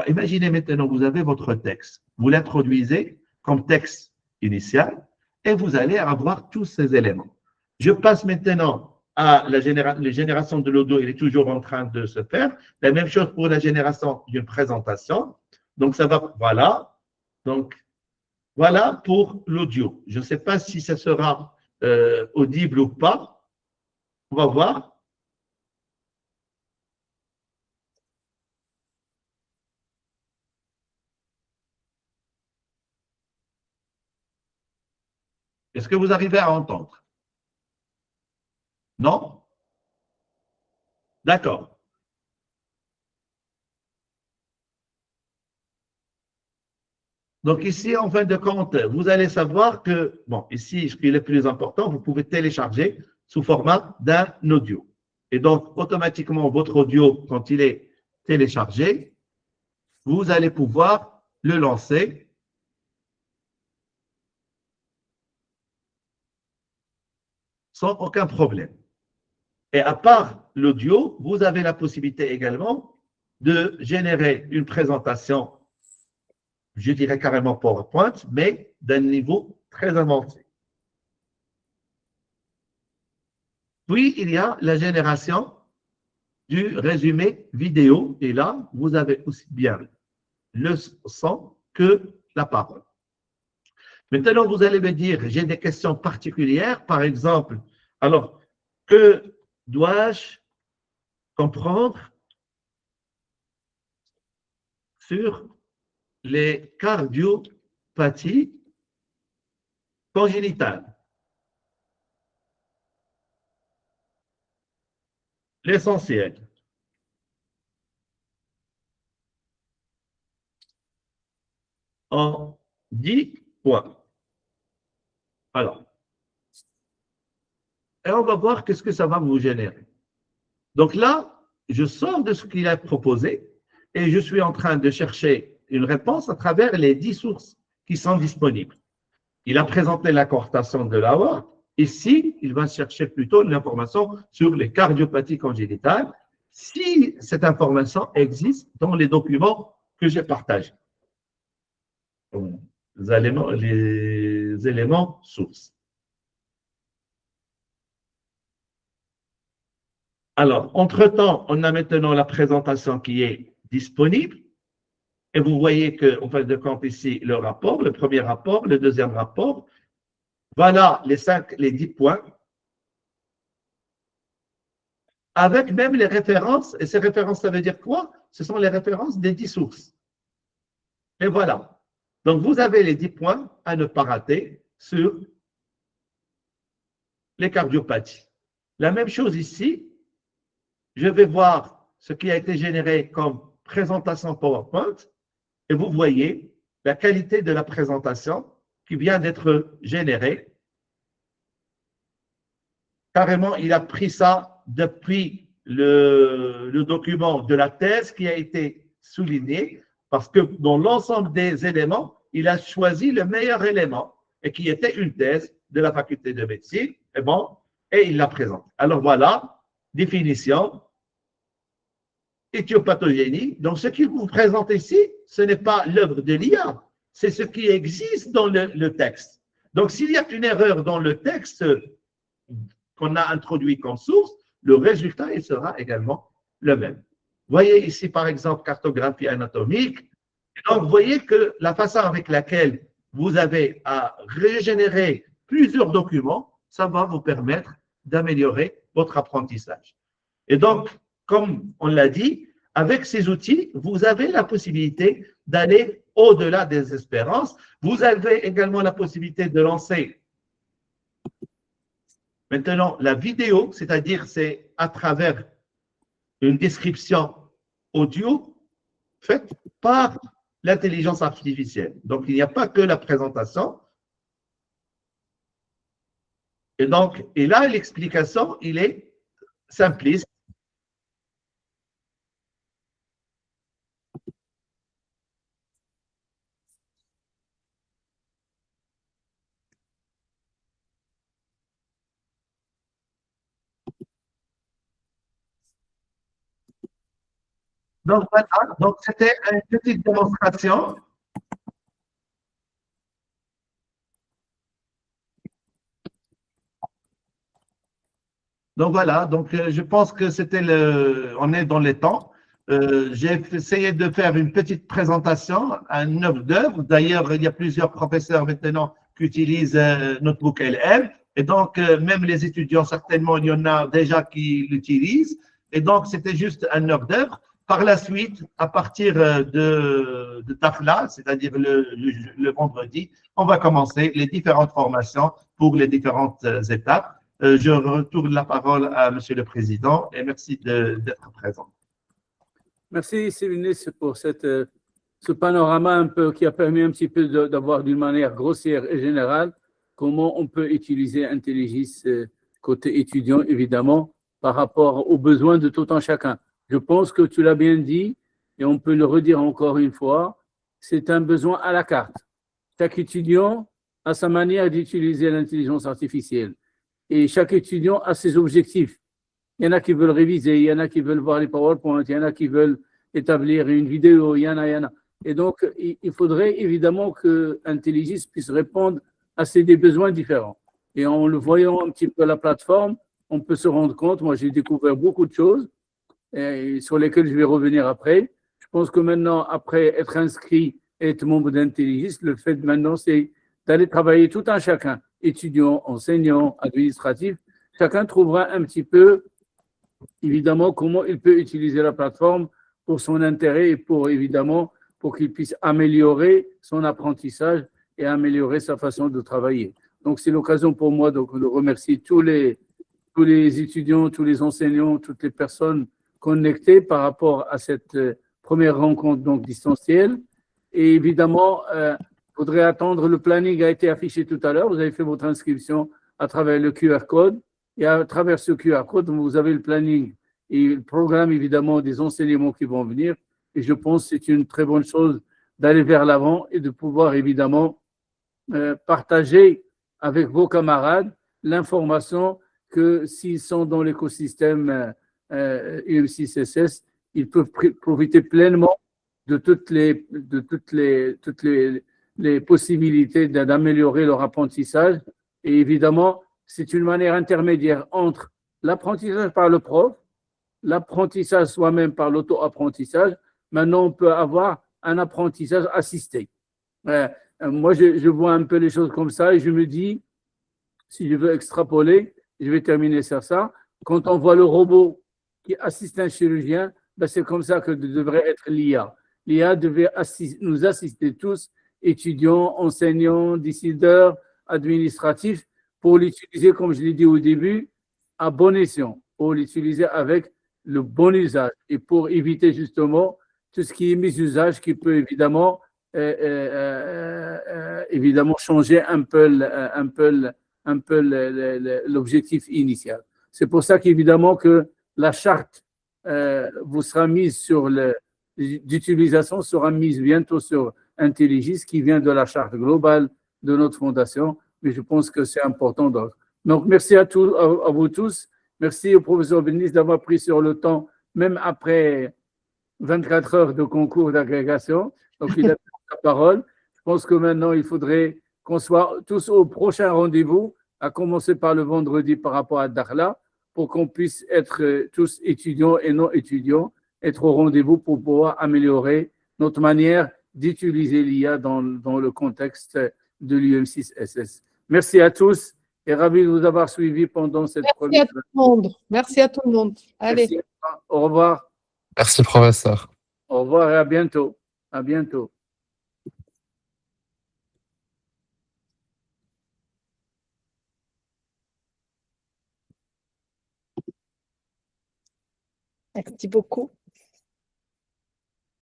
Imaginez maintenant, vous avez votre texte. Vous l'introduisez comme texte initial et vous allez avoir tous ces éléments. Je passe maintenant à la génération de l'audio, il est toujours en train de se faire. La même chose pour la génération d'une présentation. Donc, ça va, voilà. Donc, voilà pour l'audio. Je ne sais pas si ça sera audible ou pas. On va voir. Est-ce que vous arrivez à entendre? Non? D'accord. Donc ici, en fin de compte, vous allez savoir que, bon, ici, ce qui est le plus important, vous pouvez télécharger sous format d'un audio. Et donc, automatiquement, votre audio, quand il est téléchargé, vous allez pouvoir le lancer sans aucun problème. Et à part l'audio, vous avez la possibilité également de générer une présentation, je dirais carrément PowerPoint, mais d'un niveau très avancé. Puis, il y a la génération du résumé vidéo. Et là, vous avez aussi bien le son que la parole. Maintenant, vous allez me dire, j'ai des questions particulières. Par exemple, alors, que dois-je comprendre sur les cardiopathies congénitales? L'essentiel. En 10 points. Alors, et on va voir qu'est-ce que ça va vous générer. Donc là, je sors de ce qu'il a proposé et je suis en train de chercher une réponse à travers les 10 sources qui sont disponibles. Il a présenté la coarctation de l'aorte. Ici, il va chercher plutôt l'information sur les cardiopathies congénitales, si cette information existe dans les documents que j'ai partagés. Les éléments sources. Alors, entre-temps, on a maintenant la présentation qui est disponible. Et vous voyez qu'en fin de compte, ici, le rapport, le premier rapport, le deuxième rapport. Voilà les 10 points. Avec même les références. Et ces références, ça veut dire quoi? Ce sont les références des 10 sources. Et voilà. Donc, vous avez les 10 points à ne pas rater sur les cardiopathies. La même chose ici. Je vais voir ce qui a été généré comme présentation PowerPoint. Et vous voyez la qualité de la présentation qui vient d'être générée. Carrément, il a pris ça depuis le document de la thèse qui a été souligné, parce que dans l'ensemble des éléments, il a choisi le meilleur élément, et qui était une thèse de la faculté de médecine, et il la présente. Alors voilà, définition, éthiopathogénie. Donc, ce qu'il vous présente ici, ce n'est pas l'œuvre de l'IA, c'est ce qui existe dans le texte. Donc, s'il y a une erreur dans le texte qu'on a introduit comme source, le résultat, il sera également le même. Vous voyez ici, par exemple, cartographie anatomique. Donc, vous voyez que la façon avec laquelle vous avez à régénérer plusieurs documents, ça va vous permettre d'améliorer votre apprentissage. Et donc, comme on l'a dit, avec ces outils, vous avez la possibilité d'aller au-delà des espérances. Vous avez également la possibilité de lancer maintenant la vidéo, c'est-à-dire c'est à travers une description audio faite par l'intelligence artificielle. Donc, il n'y a pas que la présentation. Et donc, et là, l'explication, il est simpliste. Donc, voilà, donc c'était une petite démonstration. Donc voilà, donc je pense que c'était on est dans les temps. J'ai essayé de faire une petite présentation, un œuvre d'œuvre. D'ailleurs, il y a plusieurs professeurs maintenant qui utilisent Notebook LM. Et donc, même les étudiants, certainement, il y en a déjà qui l'utilisent. Et donc, c'était juste un œuvre d'œuvre. Par la suite, à partir de Tafla, c'est-à-dire le vendredi, on va commencer les différentes formations pour les différentes étapes. Je retourne la parole à Monsieur le Président et merci d'être présent. Merci, Sévinis, pour ce panorama un peu qui a permis un petit peu d'avoir d'une manière grossière et générale comment on peut utiliser Intelligis côté étudiant, évidemment, par rapport aux besoins de tout un chacun. Je pense que tu l'as bien dit et on peut le redire encore une fois, c'est un besoin à la carte. Chaque étudiant a sa manière d'utiliser l'intelligence artificielle et chaque étudiant a ses objectifs. Il y en a qui veulent réviser, il y en a qui veulent voir les PowerPoint, il y en a qui veulent établir une vidéo, il y en a. Et donc, il faudrait évidemment que Intelligis puisse répondre à ces des besoins différents. Et en le voyant un petit peu à la plateforme, on peut se rendre compte, moi j'ai découvert beaucoup de choses sur lesquelles je vais revenir après. Je pense que maintenant, après être inscrit et être membre d'Intelligis, le fait maintenant, c'est d'aller travailler tout un chacun, étudiant, enseignant, administratif, chacun trouvera un petit peu, évidemment, comment il peut utiliser la plateforme pour son intérêt et pour, évidemment, pour qu'il puisse améliorer son apprentissage et améliorer sa façon de travailler. Donc, c'est l'occasion pour moi donc, de remercier tous les étudiants, tous les enseignants, toutes les personnes connectées par rapport à cette première rencontre donc, distancielle. Et évidemment, il faudrait attendre, le planning a été affiché tout à l'heure, vous avez fait votre inscription à travers le QR code, et à travers ce QR code, vous avez le planning et le programme évidemment des enseignements qui vont venir, et je pense que c'est une très bonne chose d'aller vers l'avant et de pouvoir évidemment partager avec vos camarades l'information que s'ils sont dans l'écosystème UM6SS, ils peuvent profiter pleinement de toutes les possibilités d'améliorer leur apprentissage. Et évidemment, c'est une manière intermédiaire entre l'apprentissage par le prof l'apprentissage soi-même par l'auto-apprentissage. Maintenant, on peut avoir un apprentissage assisté. Moi, je vois un peu les choses comme ça et je me dis, si je veux extrapoler, je vais terminer sur ça. Quand on voit le robot qui assiste un chirurgien, ben c'est comme ça que devrait être l'IA. L'IA devait nous assister tous, étudiants, enseignants, décideurs, administratifs, pour l'utiliser, comme je l'ai dit au début, à bon escient, pour l'utiliser avec le bon usage et pour éviter justement tout ce qui est misusage qui peut évidemment, évidemment changer un peu l'objectif initial. C'est pour ça qu'évidemment que la charte vous sera mise sur d'utilisation sera mise bientôt sur Intelligis qui vient de la charte globale de notre fondation, mais je pense que c'est important. Donc, merci à vous tous. Merci au professeur Benis d'avoir pris sur le temps, même après 24 heures de concours d'agrégation. Donc, il a pris la parole. Je pense que maintenant, il faudrait qu'on soit tous au prochain rendez-vous, à commencer par le vendredi par rapport à Dakhla, pour qu'on puisse être tous étudiants et non étudiants, être au rendez-vous pour pouvoir améliorer notre manière d'utiliser l'IA dans le contexte de l'UM6SS. Merci à tous et ravi de vous avoir suivis pendant cette première. Merci à tout le monde. Merci à tout le monde. Allez. Merci. Au revoir. Merci, professeur. Au revoir et à bientôt. À bientôt. Merci beaucoup.